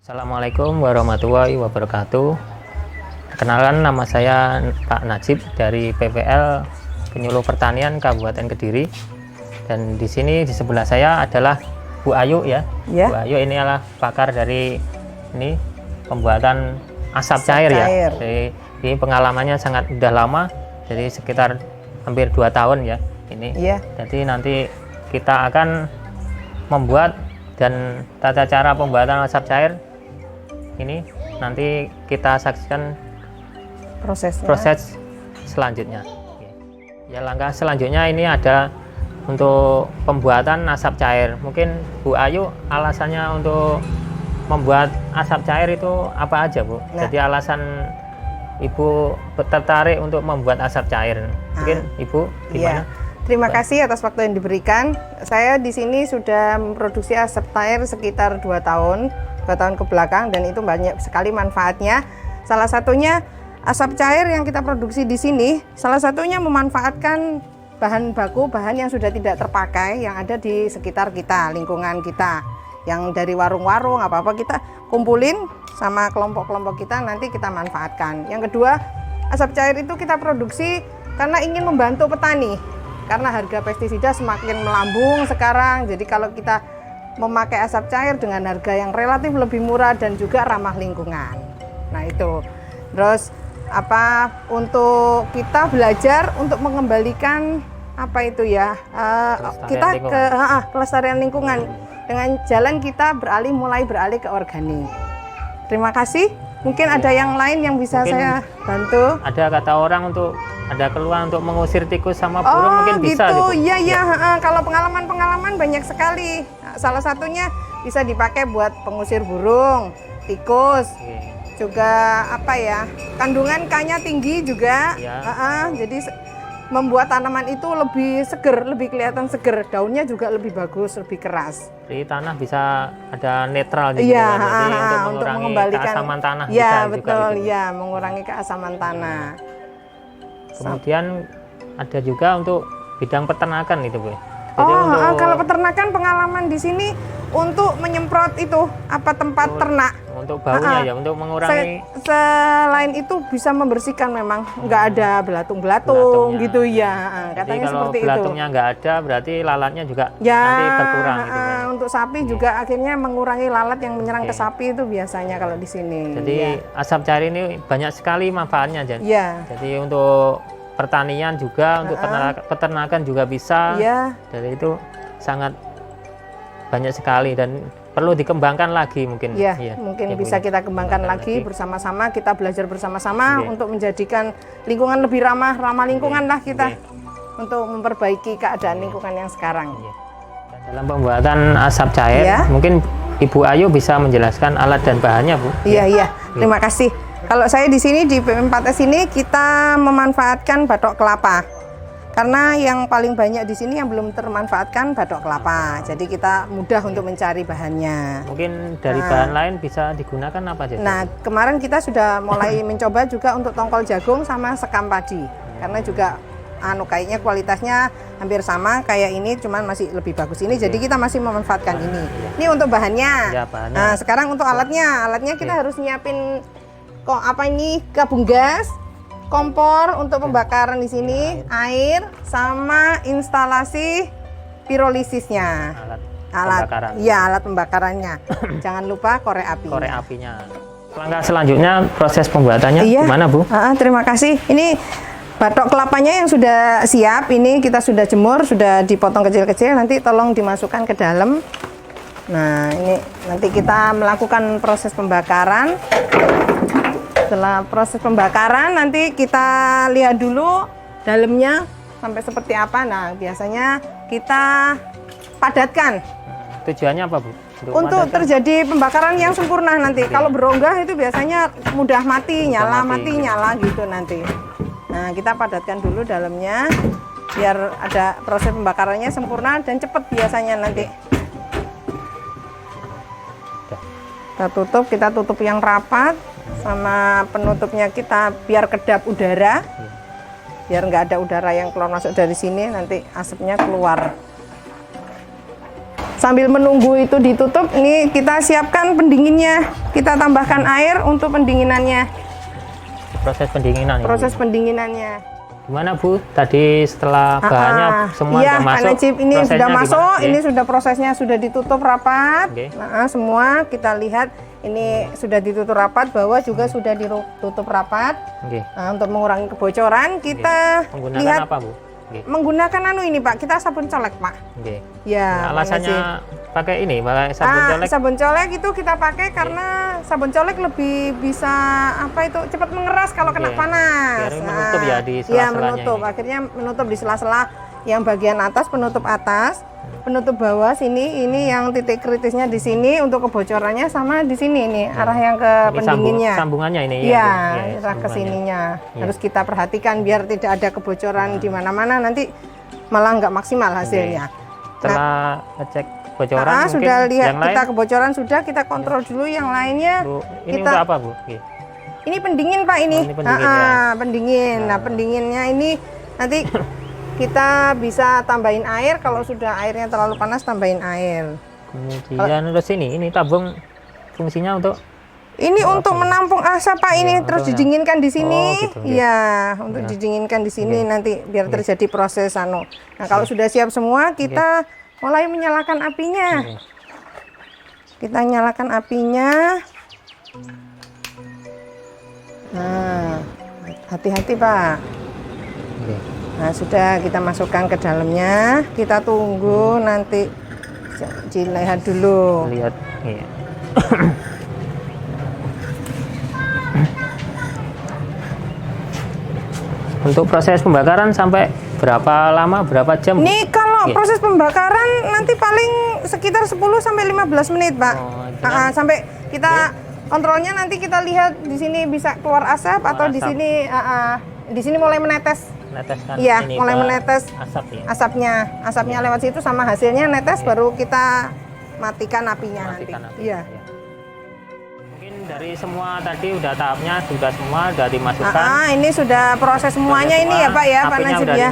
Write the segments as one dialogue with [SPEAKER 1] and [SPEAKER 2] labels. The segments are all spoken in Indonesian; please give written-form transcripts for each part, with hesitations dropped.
[SPEAKER 1] Assalamualaikum warahmatullahi wabarakatuh. Perkenalkan, nama saya Pak Najib dari PPL Penyuluh Pertanian Kabupaten Kediri. Dan di sini di sebelah saya adalah Bu Ayu ya. Bu Ayu ini adalah pakar dari ini pembuatan asap cair ya. Jadi ini pengalamannya sangat udah lama, jadi sekitar hampir 2 tahun ya ini. Jadi nanti kita akan membuat dan tata cara pembuatan asap cair ini nanti kita saksikan proses selanjutnya. Ya, langkah selanjutnya ini ada untuk pembuatan asap cair. Mungkin Bu Ayu alasannya untuk membuat asap cair itu apa aja, Bu? Jadi alasan Ibu tertarik untuk membuat asap cair. Mungkin Ibu gimana?
[SPEAKER 2] Terima kasih atas waktu yang diberikan. Saya di sini sudah memproduksi asap cair sekitar 2 tahun ke belakang, dan itu banyak sekali manfaatnya. Salah satunya asap cair yang kita produksi di sini, salah satunya memanfaatkan bahan baku, bahan yang sudah tidak terpakai yang ada di sekitar kita, lingkungan kita, yang dari warung-warung apa-apa kita kumpulin sama kelompok-kelompok kita, nanti kita manfaatkan. Yang kedua, asap cair itu kita produksi karena ingin membantu petani, karena harga pestisida semakin melambung sekarang. Jadi kalau kita memakai asap cair dengan harga yang relatif lebih murah dan juga ramah lingkungan. Nah itu. Terus untuk kita belajar untuk mengembalikan pelestarian lingkungan dengan jalan kita mulai beralih ke organik. Terima kasih. Mungkin ada yang lain yang bisa saya bantu.
[SPEAKER 1] Ada kata orang ada keluhan untuk mengusir tikus sama burung, mungkin bisa gitu.
[SPEAKER 2] Iya. Kalau pengalaman banyak sekali. Salah satunya bisa dipakai buat pengusir burung, tikus. Juga kandungan K-nya tinggi juga. Jadi membuat tanaman itu lebih seger, lebih kelihatan seger. Daunnya juga lebih bagus, lebih keras.
[SPEAKER 1] Jadi tanah bisa ada netral gitu.
[SPEAKER 2] Jadi
[SPEAKER 1] untuk mengembalikan keasaman tanah.
[SPEAKER 2] Iya, betul. Iya, mengurangi keasaman tanah.
[SPEAKER 1] Kemudian ada juga untuk bidang peternakan itu, Bu.
[SPEAKER 2] Jadi kalau peternakan pengalaman di sini untuk menyemprot itu tempat ternak.
[SPEAKER 1] Untuk baunya ya, untuk mengurangi.
[SPEAKER 2] Selain itu bisa membersihkan, memang nggak ada belatung gitu ya. Katanya
[SPEAKER 1] jadi kalau
[SPEAKER 2] seperti itu.
[SPEAKER 1] belatungnya nggak ada, berarti lalatnya juga nanti berkurang. Gitu,
[SPEAKER 2] untuk sapi juga akhirnya mengurangi lalat yang menyerang ke sapi itu biasanya kalau di sini.
[SPEAKER 1] Jadi asap cair ini banyak sekali manfaatnya, Jan. Jadi untuk pertanian juga, untuk peternakan juga bisa. Jadi itu sangat banyak sekali dan perlu dikembangkan lagi mungkin.
[SPEAKER 2] Mungkin bisa kita kembangkan lagi bersama-sama, kita belajar bersama-sama untuk menjadikan lingkungan lebih ramah lingkungan lah kita, untuk memperbaiki keadaan lingkungan yang sekarang.
[SPEAKER 1] Dalam pembuatan asap cair, mungkin Ibu Ayu bisa menjelaskan alat dan bahannya, Bu.
[SPEAKER 2] Iya. Terima kasih. Kalau saya di sini di PM4S ini kita memanfaatkan batok kelapa. Karena yang paling banyak di sini yang belum termanfaatkan batok kelapa. Jadi kita mudah untuk mencari bahannya.
[SPEAKER 1] Mungkin dari bahan lain bisa digunakan apa aja?
[SPEAKER 2] Nah, kemarin kita sudah mulai mencoba juga untuk tongkol jagung sama sekam padi. Karena juga kayaknya kualitasnya hampir sama kayak ini, cuman masih lebih bagus ini. Jadi kita masih memanfaatkan ini. Ini untuk bahannya.
[SPEAKER 1] Bahannya.
[SPEAKER 2] Nah, sekarang untuk alatnya. Alatnya kita harus nyiapin kabung gas, kompor untuk pembakaran di sini, air, sama instalasi pirolisisnya. Alat pembakarannya. Jangan lupa korek api.
[SPEAKER 1] Korek apinya. Langkah selanjutnya proses pembuatannya gimana, Bu?
[SPEAKER 2] Terima kasih. Ini batok kelapanya yang sudah siap. Ini kita sudah jemur, sudah dipotong kecil-kecil. Nanti tolong dimasukkan ke dalam. Nah, ini nanti kita melakukan proses pembakaran. Setelah proses pembakaran nanti kita lihat dulu dalamnya sampai seperti apa. Nah, biasanya kita padatkan.
[SPEAKER 1] Tujuannya apa, Bu?
[SPEAKER 2] Untuk terjadi pembakaran yang sempurna nanti. Kalau berongga itu biasanya mudah mati, nyala gitu nanti. Nah, kita padatkan dulu dalamnya biar ada proses pembakarannya sempurna dan cepat biasanya nanti. Kita tutup yang rapat. Sama penutupnya kita biar kedap udara, biar nggak ada udara yang keluar masuk dari sini, nanti asapnya keluar. Sambil menunggu itu ditutup, nih kita siapkan pendinginnya. Kita tambahkan air untuk pendinginannya.
[SPEAKER 1] Proses pendinginan.
[SPEAKER 2] Proses pendinginannya.
[SPEAKER 1] Gimana Bu? Tadi setelah bahannya semua
[SPEAKER 2] iya,
[SPEAKER 1] sudah masuk.
[SPEAKER 2] Najib, ini sudah masuk.
[SPEAKER 1] Gimana?
[SPEAKER 2] Ini sudah prosesnya sudah ditutup rapat. Nah, semua kita lihat ini sudah ditutup rapat, bawah juga sudah ditutup rapat. Nah, untuk mengurangi kebocoran kita
[SPEAKER 1] menggunakan apa Bu?
[SPEAKER 2] Menggunakan ini Pak, kita sabun colek Pak. Ya,
[SPEAKER 1] nah, alasannya pakai ini, pakai sabun colek.
[SPEAKER 2] Sabun colek itu kita pakai karena sabun colek lebih bisa cepat mengeras kalau kena panas.
[SPEAKER 1] Biar menutup ya di sela-selanya.
[SPEAKER 2] Iya, menutup. Akhirnya menutup di sela-sela yang bagian atas, penutup atas. Penutup bawah sini, ini yang titik kritisnya di sini untuk kebocorannya, sama di sini nih arah yang ke pendinginnya.
[SPEAKER 1] Sambungannya ini
[SPEAKER 2] ya, arah ke sininya. Harus kita perhatikan biar tidak ada kebocoran di mana-mana, nanti malah nggak maksimal hasilnya.
[SPEAKER 1] Setelah ngecek kebocoran,
[SPEAKER 2] sudah lihat
[SPEAKER 1] yang
[SPEAKER 2] kita
[SPEAKER 1] lain,
[SPEAKER 2] kebocoran sudah, kita kontrol dulu yang lainnya.
[SPEAKER 1] Ini
[SPEAKER 2] kita,
[SPEAKER 1] untuk apa Bu?
[SPEAKER 2] Ini pendingin Pak ini.
[SPEAKER 1] Ini pendingin, ya.
[SPEAKER 2] Pendingin. Nah, pendinginnya ini nanti kita bisa tambahin air, kalau sudah airnya terlalu panas tambahin air.
[SPEAKER 1] Kemudian terus ini tabung fungsinya untuk
[SPEAKER 2] untuk menampung asap Pak, ini terus didinginkan di sini. Iya, untuk didinginkan di sini nanti biar terjadi proses Nah, kalau sudah siap semua, kita mulai menyalakan apinya. Kita nyalakan apinya. Nah, hati-hati Pak. Nah, sudah kita masukkan ke dalamnya, kita tunggu nanti dilihat dulu.
[SPEAKER 1] Lihat, iya. Untuk proses pembakaran sampai berapa lama, berapa jam?
[SPEAKER 2] Nih kalau proses pembakaran nanti paling sekitar 10 sampai 15 menit, Pak. Sampai kita kontrolnya nanti kita lihat di sini bisa keluar asap atau di sini mulai menetes. Iya, mulai menetes asapnya lewat situ sama hasilnya netes, baru kita matikan apinya nanti. Iya.
[SPEAKER 1] Mungkin dari semua tadi udah tahapnya sudah dimasukkan.
[SPEAKER 2] Ini sudah proses semuanya ini ya Pak ya, Pak Najib ya.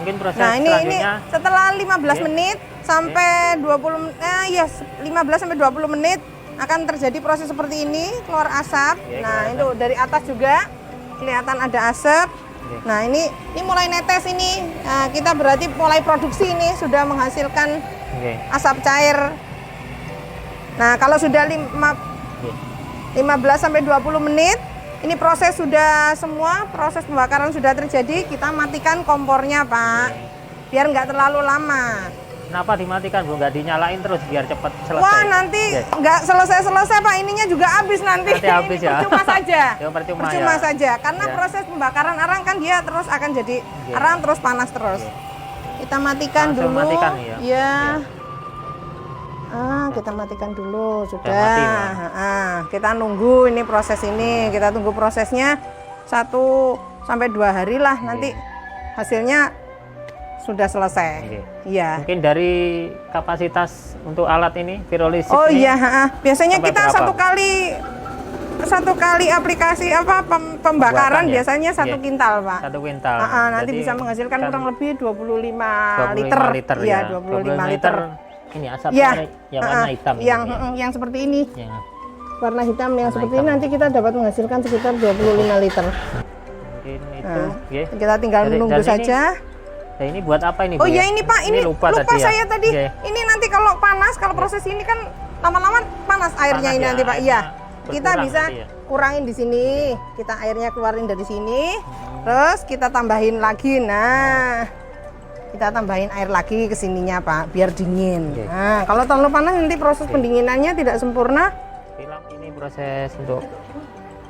[SPEAKER 1] Mungkin proses
[SPEAKER 2] ini setelah 15 menit sampai 15 sampai 20 menit akan terjadi proses seperti ini, keluar asap. Nah, itu dari atas juga kelihatan ada asap. Nah, ini mulai netes ini. Nah, kita berarti mulai produksi ini sudah menghasilkan asap cair. Nah, kalau sudah 15 sampai 20 menit, ini proses sudah semua, proses pembakaran sudah terjadi, kita matikan kompornya, Pak. Biar nggak terlalu lama.
[SPEAKER 1] Kenapa dimatikan Bu? Nggak dinyalain terus biar cepat selesai?
[SPEAKER 2] Wah, nanti nggak selesai Pak, ininya juga habis nanti.
[SPEAKER 1] Habis ya?
[SPEAKER 2] Percuma saja.
[SPEAKER 1] Percuma
[SPEAKER 2] saja, karena proses pembakaran arang kan dia terus akan jadi arang terus panas terus. Kita matikan dulu.
[SPEAKER 1] Matikan,
[SPEAKER 2] kita matikan dulu, sudah. Kita nunggu ini proses ini, kita tunggu prosesnya 1 sampai 2 hari lah, nanti hasilnya sudah selesai. Iya.
[SPEAKER 1] Mungkin dari kapasitas untuk alat ini pirolisis.
[SPEAKER 2] Biasanya kita satu kali aplikasi pembakaran biasanya 1 kintal, Pak.
[SPEAKER 1] 1 kintal.
[SPEAKER 2] Nanti bisa menghasilkan kurang lebih 25 liter. Iya, 25 liter.
[SPEAKER 1] Ini asapnya yang warna hitam.
[SPEAKER 2] Yang seperti ini. Warna hitam yang seperti ini nanti kita dapat menghasilkan sekitar 25 liter.
[SPEAKER 1] Mungkin itu.
[SPEAKER 2] Kita tinggal menunggu saja.
[SPEAKER 1] Nah, ini buat apa ini?
[SPEAKER 2] Ini Pak, ini lupa saya tadi. Ini nanti kalau panas, kalau proses ini kan lama-lama panas airnya ini nanti Pak. Iya. Kita bisa kurangin di sini. Kita airnya keluarin dari sini. Terus kita tambahin lagi. Nah, kita tambahin air lagi ke sininya Pak, biar dingin. Nah, kalau terlalu panas nanti proses pendinginannya tidak sempurna.
[SPEAKER 1] Ini proses untuk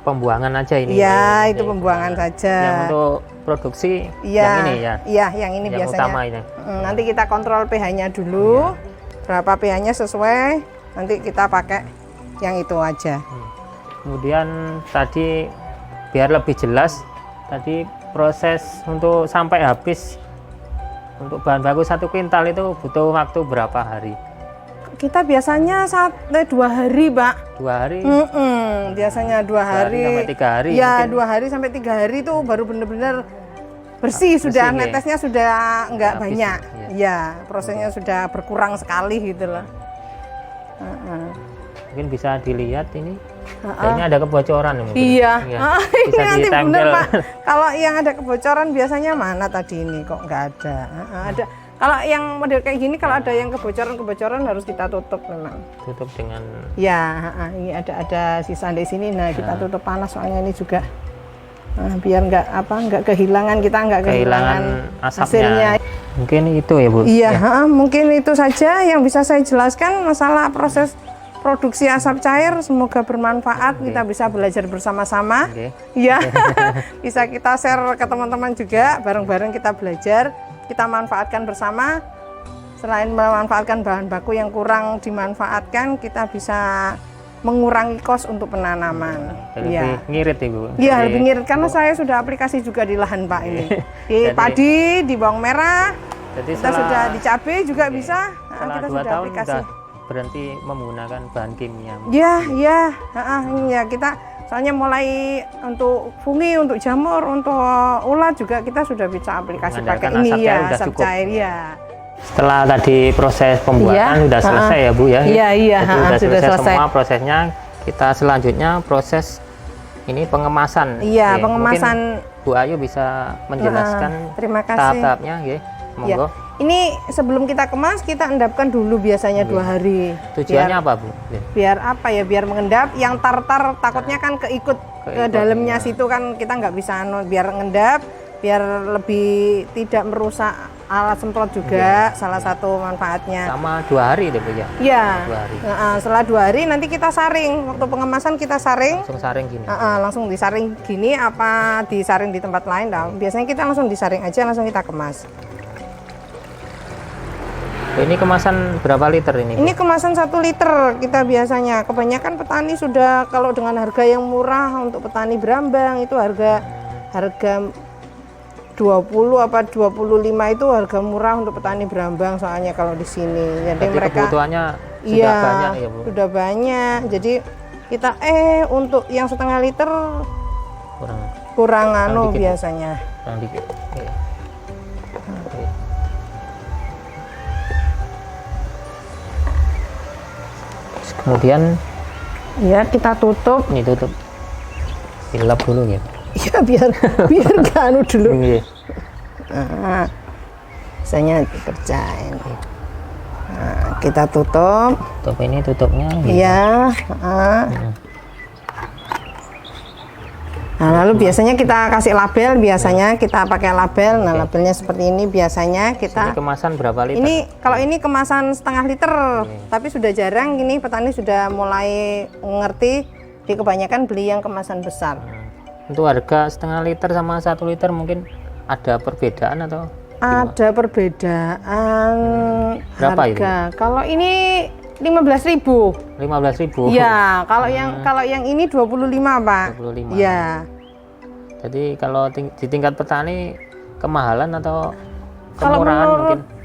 [SPEAKER 1] pembuangan aja ini.
[SPEAKER 2] Iya, itu pembuangan saja.
[SPEAKER 1] Yang untuk produksi yang ini ya.
[SPEAKER 2] Iya, yang ini
[SPEAKER 1] yang
[SPEAKER 2] biasanya.
[SPEAKER 1] Utama ini.
[SPEAKER 2] Nanti kita kontrol pH-nya dulu. Berapa pH-nya sesuai, nanti kita pakai yang itu aja.
[SPEAKER 1] Kemudian tadi biar lebih jelas, tadi proses untuk sampai habis untuk bahan baku 1 kintal itu butuh waktu berapa hari?
[SPEAKER 2] Kita biasanya 2 hari, Pak.
[SPEAKER 1] 2 hari?
[SPEAKER 2] Biasanya 2 hari.
[SPEAKER 1] 2 sampai 3 hari.
[SPEAKER 2] Ya, 2 hari sampai 3 hari itu baru benar-benar bersih, sudah netesnya sudah nggak banyak.
[SPEAKER 1] ya.
[SPEAKER 2] Ya, prosesnya sudah berkurang sekali gitu loh.
[SPEAKER 1] Mungkin bisa dilihat ini. Ini ada kebocoran mungkin.
[SPEAKER 2] Iya.
[SPEAKER 1] Bisa
[SPEAKER 2] Ini nanti
[SPEAKER 1] ditempel.
[SPEAKER 2] bener Pak. Kalau yang ada kebocoran biasanya mana tadi ini kok nggak ada. Ada. Kalau yang model kayak gini kalau ada yang kebocoran harus kita tutup memang.
[SPEAKER 1] Tutup dengan.
[SPEAKER 2] Ya, ini ada sisa di sini. Nah kita tutup panas soalnya ini juga. Biar nggak kehilangan nggak kehilangan
[SPEAKER 1] asapnya.
[SPEAKER 2] hasilnya.
[SPEAKER 1] Mungkin itu ya Bu.
[SPEAKER 2] Iya, mungkin itu saja yang bisa saya jelaskan masalah proses produksi asap cair. Semoga bermanfaat, kita bisa belajar bersama-sama. Iya, bisa kita share ke teman-teman juga, bareng-bareng kita belajar, kita manfaatkan bersama. Selain memanfaatkan bahan baku yang kurang dimanfaatkan, kita bisa mengurangi kos untuk penanaman.
[SPEAKER 1] Lebih ngirit Ibu.
[SPEAKER 2] Iya, lebih ngirit karena saya sudah aplikasi juga di lahan Pak ini. Di padi, di bawang merah.
[SPEAKER 1] Jadi
[SPEAKER 2] Kita sudah di cabai juga bisa.
[SPEAKER 1] Setelah
[SPEAKER 2] Kita
[SPEAKER 1] 2
[SPEAKER 2] sudah
[SPEAKER 1] tahun
[SPEAKER 2] aplikasi.
[SPEAKER 1] sudah berhenti menggunakan bahan kimia.
[SPEAKER 2] Ya, kita soalnya mulai untuk fungi, untuk jamur, untuk ulat juga kita sudah bisa aplikasi pakai
[SPEAKER 1] Mengandalkan
[SPEAKER 2] ini
[SPEAKER 1] asap
[SPEAKER 2] ya,
[SPEAKER 1] cair udah
[SPEAKER 2] asap
[SPEAKER 1] cukup.
[SPEAKER 2] cair ya.
[SPEAKER 1] Setelah tadi proses pembuatan sudah selesai ya Bu ya.
[SPEAKER 2] Iya,
[SPEAKER 1] Jadi
[SPEAKER 2] sudah selesai.
[SPEAKER 1] semua prosesnya. Kita selanjutnya proses ini pengemasan.
[SPEAKER 2] Iya,
[SPEAKER 1] Oke,
[SPEAKER 2] pengemasan.
[SPEAKER 1] mungkin Bu Ayu bisa menjelaskan
[SPEAKER 2] Terima kasih.
[SPEAKER 1] tahap-tahapnya, nggih. Monggo.
[SPEAKER 2] Ya. Ini sebelum kita kemas kita endapkan dulu biasanya 2 hari.
[SPEAKER 1] Tujuannya apa Bu?
[SPEAKER 2] Biar apa ya? Biar mengendap. Yang tartar takutnya kan keikut ke dalamnya situ kan kita nggak bisa biar ngendap, biar lebih tidak merusak alat semprot juga, salah satu manfaatnya.
[SPEAKER 1] Sama 2 hari deh Bu ya.
[SPEAKER 2] Iya.
[SPEAKER 1] 2 hari.
[SPEAKER 2] Setelah 2 hari nanti kita saring. Waktu pengemasan kita saring.
[SPEAKER 1] Langsung saring gini.
[SPEAKER 2] Langsung disaring gini apa disaring di tempat lain? Nah, biasanya kita langsung disaring aja, langsung kita kemas.
[SPEAKER 1] Ini kemasan berapa liter ini Bu?
[SPEAKER 2] Ini kemasan 1 liter kita biasanya. Kebanyakan petani sudah kalau dengan harga yang murah untuk petani berambang itu harga 20 apa 25 itu harga murah untuk petani berambang soalnya kalau di sini. Jadi mereka
[SPEAKER 1] kebutuhannya sudah banyak ya Bu.
[SPEAKER 2] Sudah banyak. Jadi kita untuk yang setengah liter kurang
[SPEAKER 1] dikit,
[SPEAKER 2] biasanya.
[SPEAKER 1] Kurang dikit. Oke. Kemudian
[SPEAKER 2] Ya kita tutup.
[SPEAKER 1] ini tutup. Dilap dulu ya.
[SPEAKER 2] Ya biar nggak dulu.
[SPEAKER 1] Iya.
[SPEAKER 2] Biasanya dikerjain. Kita tutup.
[SPEAKER 1] Tutup ini tutupnya.
[SPEAKER 2] Iya. Nah, lalu biasanya kita kasih label, biasanya kita pakai label. Nah, labelnya seperti ini biasanya kita.
[SPEAKER 1] Ini kemasan berapa liter?
[SPEAKER 2] Ini kalau ini kemasan setengah liter, tapi sudah jarang gini petani sudah mulai mengerti. Di kebanyakan beli yang kemasan besar.
[SPEAKER 1] Untuk harga setengah liter sama 1 liter mungkin ada perbedaan atau?
[SPEAKER 2] Ada perbedaan
[SPEAKER 1] Berapa
[SPEAKER 2] harga. Kalau ini 15.000.
[SPEAKER 1] 15.000.
[SPEAKER 2] Ya, kalau yang ini 25, Pak.
[SPEAKER 1] 25.
[SPEAKER 2] Ya.
[SPEAKER 1] Jadi kalau di tingkat petani kemahalan atau
[SPEAKER 2] Kalau
[SPEAKER 1] kemurahan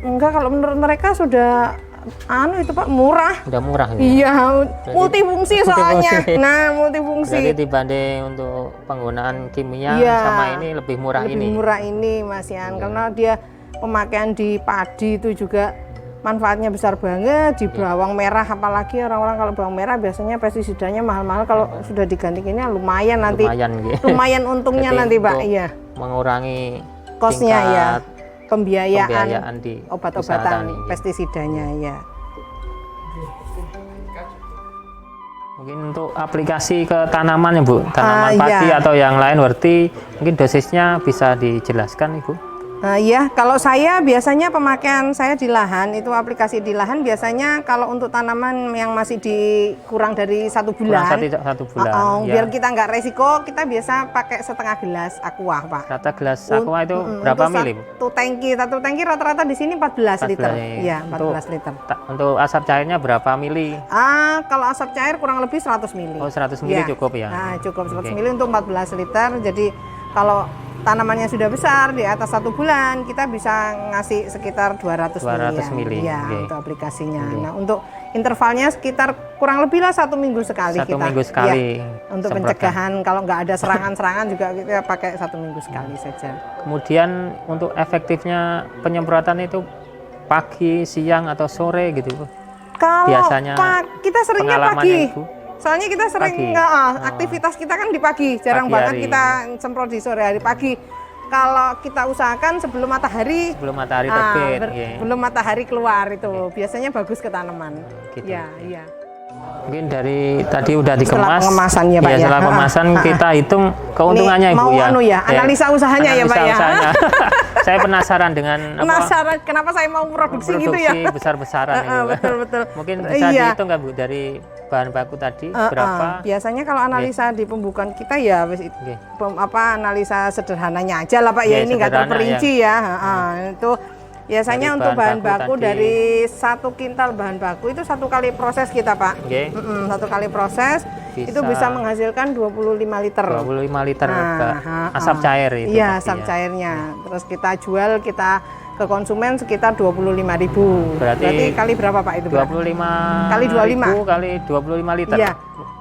[SPEAKER 1] mungkin
[SPEAKER 2] kalau menurut mereka sudah itu Pak murah.
[SPEAKER 1] udah murah ini.
[SPEAKER 2] Iya, multifungsi soalnya. Nah, multifungsi.
[SPEAKER 1] Jadi dibanding untuk penggunaan kimia
[SPEAKER 2] Iya.
[SPEAKER 1] sama ini lebih murah
[SPEAKER 2] Lebih
[SPEAKER 1] ini.
[SPEAKER 2] murah ini Mas Yan, karena dia pemakaian di padi itu juga manfaatnya besar banget. Di bawang merah apalagi orang-orang kalau bawang merah biasanya pestisidanya mahal-mahal, kalau sudah diganti ini lumayan nanti. Lumayan untungnya
[SPEAKER 1] Jadi
[SPEAKER 2] nanti Pak.
[SPEAKER 1] untuk
[SPEAKER 2] Iya.
[SPEAKER 1] Mengurangi
[SPEAKER 2] Kosnya ya.
[SPEAKER 1] tingkat
[SPEAKER 2] Pembiayaan
[SPEAKER 1] di usaha
[SPEAKER 2] obat-obatan
[SPEAKER 1] tani.
[SPEAKER 2] pestisidanya ya.
[SPEAKER 1] Mungkin untuk aplikasi ke tanaman ya Bu, tanaman padi
[SPEAKER 2] iya.
[SPEAKER 1] atau yang lain berarti mungkin dosisnya bisa dijelaskan Ibu.
[SPEAKER 2] Ya, kalau saya biasanya pemakaian saya di lahan itu aplikasi di lahan biasanya kalau untuk tanaman yang masih kurang dari 1 bulan.
[SPEAKER 1] Satu bulan. Ya.
[SPEAKER 2] Biar kita nggak resiko, kita biasa pakai setengah gelas aqua, Pak.
[SPEAKER 1] Rata gelas aqua itu berapa mili Bu?
[SPEAKER 2] Satu tangki rata-rata di sini 14 liter. Iya, 14 liter.
[SPEAKER 1] Untuk asap cairnya berapa mili?
[SPEAKER 2] Kalau asap cair kurang lebih 100 mili.
[SPEAKER 1] Oh, 100 mili cukup ya.
[SPEAKER 2] Nah, cukup 100 mili untuk 14 liter. Jadi kalau tanamannya sudah besar di atas 1 bulan, kita bisa ngasih sekitar 200
[SPEAKER 1] mili.
[SPEAKER 2] Ya, untuk aplikasinya. Nah, untuk intervalnya sekitar kurang lebih lah 1 minggu sekali.
[SPEAKER 1] 1 minggu sekali.
[SPEAKER 2] Ya, untuk pencegahan kalau nggak ada serangan-serangan juga kita pakai 1 minggu sekali saja.
[SPEAKER 1] Kemudian untuk efektifnya penyemprotan itu pagi, siang atau sore gitu Bu?
[SPEAKER 2] Kalau
[SPEAKER 1] Biasanya
[SPEAKER 2] kita seringnya
[SPEAKER 1] pengalamannya
[SPEAKER 2] pagi.
[SPEAKER 1] Ibu?
[SPEAKER 2] Soalnya kita sering
[SPEAKER 1] Pagi.
[SPEAKER 2] aktivitas kita kan di pagi, jarang
[SPEAKER 1] Pagi
[SPEAKER 2] banget
[SPEAKER 1] hari.
[SPEAKER 2] kita semprot di sore hari pagi. Kalau kita usahakan sebelum matahari,
[SPEAKER 1] Sebelum matahari terbit. Nggih.
[SPEAKER 2] belum matahari keluar itu biasanya bagus ke tanaman.
[SPEAKER 1] Gitu.
[SPEAKER 2] Ya, iya.
[SPEAKER 1] Mungkin dari tadi udah
[SPEAKER 2] Setelah
[SPEAKER 1] dikemas.
[SPEAKER 2] pengemasannya, Pak, ya.
[SPEAKER 1] Setelah pemasan kita hitung keuntungannya
[SPEAKER 2] Nih,
[SPEAKER 1] Ibu
[SPEAKER 2] mau
[SPEAKER 1] ya.
[SPEAKER 2] anu ya, analisa usahanya ya, Pak, ya.
[SPEAKER 1] usahanya. Saya penasaran dengan
[SPEAKER 2] Penasaran kenapa saya mau produksi gitu ya?
[SPEAKER 1] besar-besaran ini, Bu.
[SPEAKER 2] Betul.
[SPEAKER 1] Mungkin bisa
[SPEAKER 2] Iya.
[SPEAKER 1] dihitung nggak Bu dari bahan baku tadi berapa?
[SPEAKER 2] Biasanya kalau analisa di pembukaan kita ya
[SPEAKER 1] Nggih.
[SPEAKER 2] analisa sederhananya aja lah Pak ya,
[SPEAKER 1] Iya,
[SPEAKER 2] ini nggak
[SPEAKER 1] sederhana
[SPEAKER 2] terperinci ya. Itu biasanya
[SPEAKER 1] Dari
[SPEAKER 2] untuk
[SPEAKER 1] bahan
[SPEAKER 2] bahan
[SPEAKER 1] baku
[SPEAKER 2] baku
[SPEAKER 1] tadi.
[SPEAKER 2] dari 1 kintal bahan baku itu 1 kali proses kita Pak.
[SPEAKER 1] Nggih.
[SPEAKER 2] 1 kali proses itu bisa menghasilkan 25 liter.
[SPEAKER 1] 25 liter
[SPEAKER 2] Nah,
[SPEAKER 1] asap cair itu.
[SPEAKER 2] Iya,
[SPEAKER 1] pasti
[SPEAKER 2] asap
[SPEAKER 1] ya.
[SPEAKER 2] cairnya. Terus kita jual ke konsumen sekitar 25.000.
[SPEAKER 1] Berarti
[SPEAKER 2] kali berapa Pak itu Pak?
[SPEAKER 1] 25
[SPEAKER 2] Kali 25.
[SPEAKER 1] ribu kali 25 liter.
[SPEAKER 2] Iya.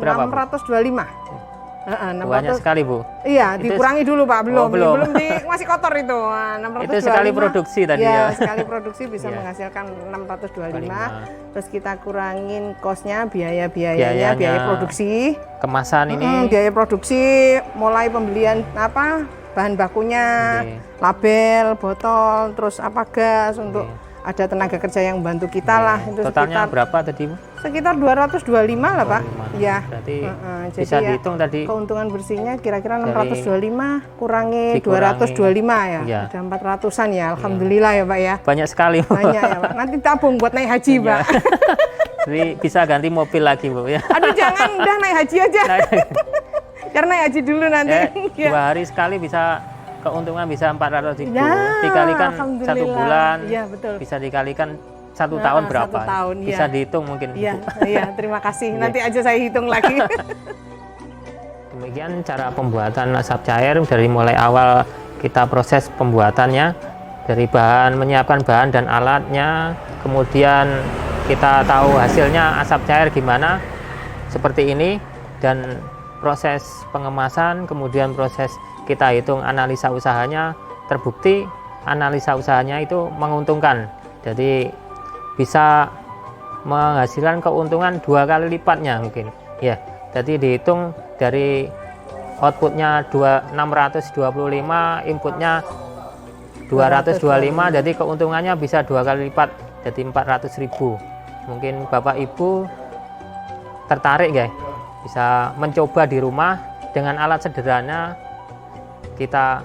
[SPEAKER 1] Berapa Bu?
[SPEAKER 2] 625.
[SPEAKER 1] Banyak sekali Bu.
[SPEAKER 2] Iya,
[SPEAKER 1] Itu
[SPEAKER 2] dikurangi dulu Pak, belum.
[SPEAKER 1] belum.
[SPEAKER 2] Masih kotor itu. 625.
[SPEAKER 1] Itu sekali produksi tadi
[SPEAKER 2] Iya,
[SPEAKER 1] ya.
[SPEAKER 2] sekali produksi bisa
[SPEAKER 1] Iya.
[SPEAKER 2] menghasilkan 625.
[SPEAKER 1] 25.
[SPEAKER 2] Terus kita kurangin cost-nya, biaya-biayanya,
[SPEAKER 1] Biayanya.
[SPEAKER 2] biaya produksi.
[SPEAKER 1] Kemasan ini
[SPEAKER 2] Biaya produksi mulai pembelian bahan bakunya,
[SPEAKER 1] Oke.
[SPEAKER 2] label, botol, terus gas untuk ada tenaga kerja yang bantu kita lah. Itu
[SPEAKER 1] totalnya
[SPEAKER 2] sekitar
[SPEAKER 1] berapa tadi Bu?
[SPEAKER 2] sekitar 225 lah Pak.
[SPEAKER 1] 25.
[SPEAKER 2] Iya.
[SPEAKER 1] Berarti
[SPEAKER 2] Jadi
[SPEAKER 1] bisa
[SPEAKER 2] ya,
[SPEAKER 1] dihitung tadi
[SPEAKER 2] keuntungan bersihnya kira-kira
[SPEAKER 1] Dari-
[SPEAKER 2] 625 kurangi
[SPEAKER 1] dikurangi,
[SPEAKER 2] 225 ya.
[SPEAKER 1] iya.
[SPEAKER 2] Udah 400-an ya. Alhamdulillah ya Pak ya.
[SPEAKER 1] banyak sekali Bu.
[SPEAKER 2] Banyak ya Pak. Nanti tabung buat naik haji
[SPEAKER 1] Iya.
[SPEAKER 2] Pak.
[SPEAKER 1] Jadi bisa ganti mobil lagi Bu ya.
[SPEAKER 2] Aduh jangan, udah naik haji aja.
[SPEAKER 1] Nah,
[SPEAKER 2] Biar naik haji dulu nanti. Ya.
[SPEAKER 1] 2 hari sekali bisa keuntungan bisa 400.000.
[SPEAKER 2] Ya,
[SPEAKER 1] Dikalikan 1
[SPEAKER 2] alhamdulillah.
[SPEAKER 1] bulan.
[SPEAKER 2] Iya, betul.
[SPEAKER 1] Bisa dikalikan 1 tahun berapa?
[SPEAKER 2] 1 tahun,
[SPEAKER 1] bisa
[SPEAKER 2] iya.
[SPEAKER 1] dihitung mungkin.
[SPEAKER 2] Iya,
[SPEAKER 1] Bu.
[SPEAKER 2] iya, terima kasih. Nanti aja saya hitung lagi.
[SPEAKER 1] Demikian cara pembuatan asap cair dari mulai awal kita proses pembuatannya, dari menyiapkan bahan dan alatnya, kemudian kita tahu hasilnya asap cair gimana, seperti ini, dan proses pengemasan, kemudian proses kita hitung analisa usahanya, terbukti analisa usahanya itu menguntungkan. Jadi bisa menghasilkan keuntungan 2 kali lipatnya mungkin. Ya, jadi dihitung dari outputnya 625, inputnya 225, jadi keuntungannya bisa 2 kali lipat, jadi 400.000. Mungkin Bapak Ibu tertarik guys, bisa mencoba di rumah dengan alat sederhana, kita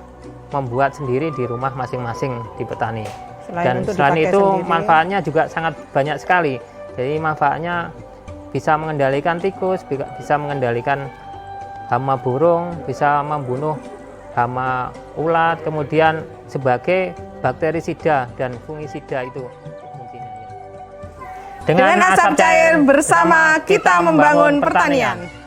[SPEAKER 1] membuat sendiri di rumah masing-masing di petani. Dan
[SPEAKER 2] untuk
[SPEAKER 1] selain
[SPEAKER 2] dipakai
[SPEAKER 1] itu
[SPEAKER 2] sendiri,
[SPEAKER 1] manfaatnya juga sangat banyak sekali. Jadi manfaatnya bisa mengendalikan tikus, bisa mengendalikan hama burung, bisa membunuh hama ulat, kemudian sebagai bakterisida dan fungisida itu fungsinya.
[SPEAKER 2] Dengan asap cair bersama kita membangun pertanian.